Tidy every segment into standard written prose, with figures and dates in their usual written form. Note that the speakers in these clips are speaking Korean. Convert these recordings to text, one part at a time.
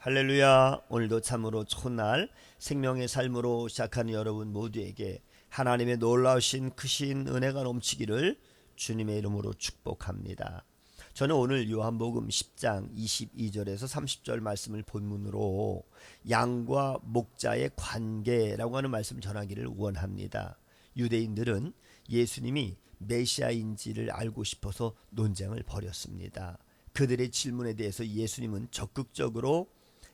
할렐루야. 오늘도 참으로 좋은 날 생명의 삶으로 시작하는 여러분 모두에게 하나님의 놀라우신 크신 은혜가 넘치기를 주님의 이름으로 축복합니다. 저는 오늘 요한복음 10장 22절에서 30절 말씀을 본문으로 양과 목자의 관계라고 하는 말씀을 전하기를 원합니다. 유대인들은 예수님이 메시아인지를 알고 싶어서 논쟁을 벌였습니다. 그들의 질문에 대해서 예수님은 적극적으로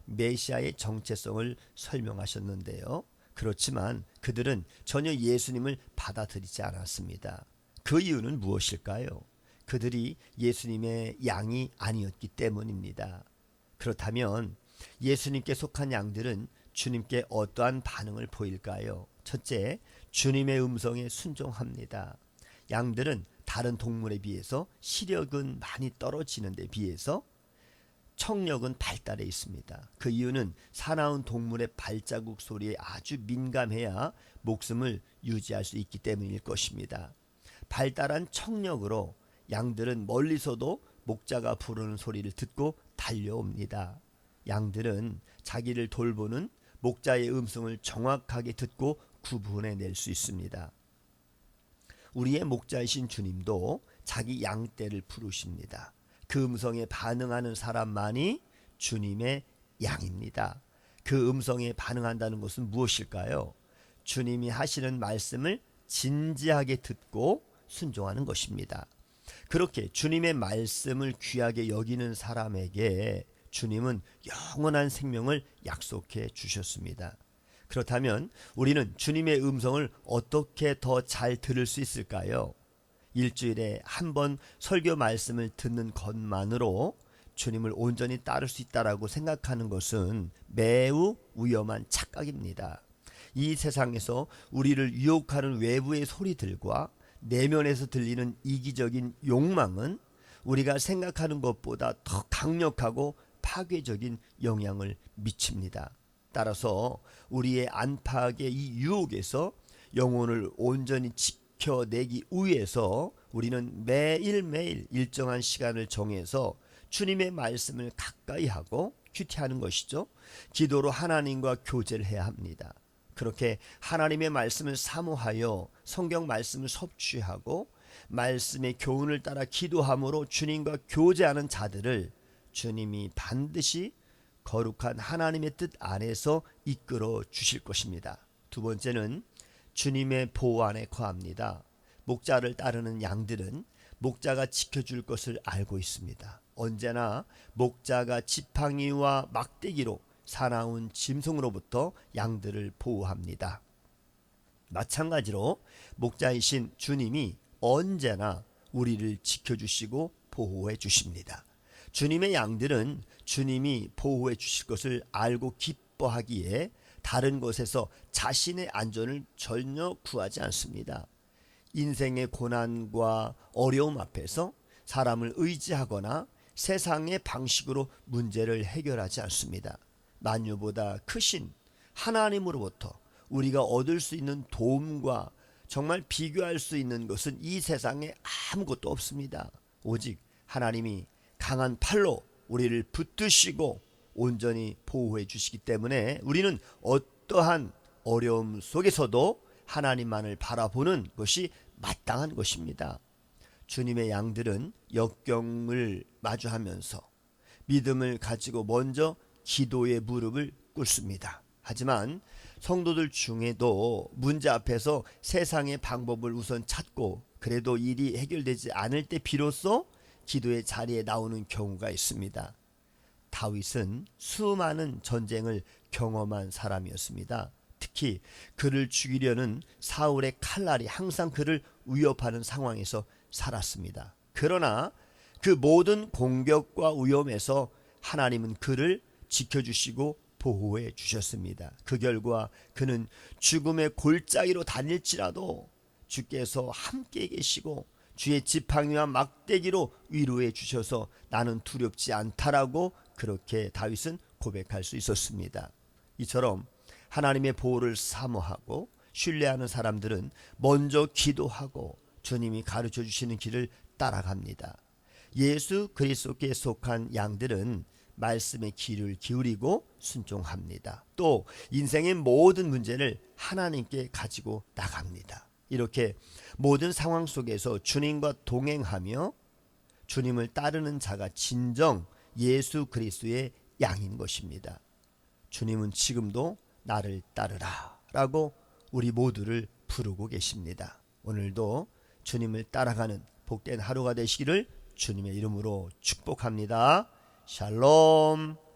메시아의 정체성을 설명하셨는데요. 그렇지만 그들은 전혀 예수님을 받아들이지 않았습니다. 그 이유는 무엇일까요? 그들이 예수님의 양이 아니었기 때문입니다. 그렇다면 예수님께 속한 양들은 주님께 어떠한 반응을 보일까요? 첫째, 주님의 음성에 순종합니다. 양들은 다른 동물에 비해서 시력은 많이 떨어지는 데 비해서 청력은 발달해 있습니다. 그 이유는 사나운 동물의 발자국 소리에 아주 민감해야 목숨을 유지할 수 있기 때문일 것입니다. 발달한 청력으로 양들은 멀리서도 목자가 부르는 소리를 듣고 달려옵니다. 양들은 자기를 돌보는 목자의 음성을 정확하게 듣고 구분해낼 수 있습니다. 우리의 목자이신 주님도 자기 양떼를 부르십니다. 그 음성에 반응하는 사람만이 주님의 양입니다. 그 음성에 반응한다는 것은 무엇일까요? 주님이 하시는 말씀을 진지하게 듣고 순종하는 것입니다. 그렇게 주님의 말씀을 귀하게 여기는 사람에게 주님은 영원한 생명을 약속해 주셨습니다. 그렇다면 우리는 주님의 음성을 어떻게 더 잘 들을 수 있을까요? 일주일에 한 번 설교 말씀을 듣는 것만으로 주님을 온전히 따를 수 있다라고 생각하는 것은 매우 위험한 착각입니다. 이 세상에서 우리를 유혹하는 외부의 소리들과 내면에서 들리는 이기적인 욕망은 우리가 생각하는 것보다 더 강력하고 파괴적인 영향을 미칩니다. 따라서 우리의 안팎의 이 유혹에서 영혼을 온전히 지켜내기 위해서 우리는 매일매일 일정한 시간을 정해서 주님의 말씀을 가까이 하고 큐티하는 것이죠. 기도로 하나님과 교제를 해야 합니다. 그렇게 하나님의 말씀을 사모하여 성경 말씀을 섭취하고 말씀의 교훈을 따라 기도함으로 주님과 교제하는 자들을 주님이 반드시 거룩한 하나님의 뜻 안에서 이끌어 주실 것입니다. 두 번째는 주님의 보호 안에 거합니다. 목자를 따르는 양들은 목자가 지켜줄 것을 알고 있습니다. 언제나 목자가 지팡이와 막대기로 사나운 짐승으로부터 양들을 보호합니다. 마찬가지로 목자이신 주님이 언제나 우리를 지켜주시고 보호해 주십니다. 주님의 양들은 주님이 보호해 주실 것을 알고 기뻐하기에 다른 곳에서 자신의 안전을 전혀 구하지 않습니다. 인생의 고난과 어려움 앞에서 사람을 의지하거나 세상의 방식으로 문제를 해결하지 않습니다. 만유보다 크신 하나님으로부터 우리가 얻을 수 있는 도움과 정말 비교할 수 있는 것은 이 세상에 아무것도 없습니다. 오직 하나님이 강한 팔로 우리를 붙드시고 온전히 보호해 주시기 때문에 우리는 어떠한 어려움 속에서도 하나님만을 바라보는 것이 마땅한 것입니다. 주님의 양들은 역경을 마주하면서 믿음을 가지고 먼저 기도의 무릎을 꿇습니다. 하지만 성도들 중에도 문제 앞에서 세상의 방법을 우선 찾고 그래도 일이 해결되지 않을 때 비로소 기도의 자리에 나오는 경우가 있습니다. 다윗은 수많은 전쟁을 경험한 사람이었습니다. 특히 그를 죽이려는 사울의 칼날이 항상 그를 위협하는 상황에서 살았습니다. 그러나 그 모든 공격과 위험에서 하나님은 그를 지켜주시고 보호해 주셨습니다. 그 결과 그는 죽음의 골짜기로 다닐지라도 주께서 함께 계시고 주의 지팡이와 막대기로 위로해 주셔서 나는 두렵지 않다라고 그렇게 다윗은 고백할 수 있었습니다. 이처럼 하나님의 보호를 사모하고 신뢰하는 사람들은 먼저 기도하고 주님이 가르쳐 주시는 길을 따라갑니다. 예수 그리스도께 속한 양들은 말씀에 귀를 기울이고 순종합니다. 또 인생의 모든 문제를 하나님께 가지고 나갑니다. 이렇게 모든 상황 속에서 주님과 동행하며 주님을 따르는 자가 진정 예수 그리스도의 양인 것입니다. 주님은 지금도 나를 따르라 라고 우리 모두를 부르고 계십니다. 오늘도 주님을 따라가는 복된 하루가 되시기를 주님의 이름으로 축복합니다. 샬롬.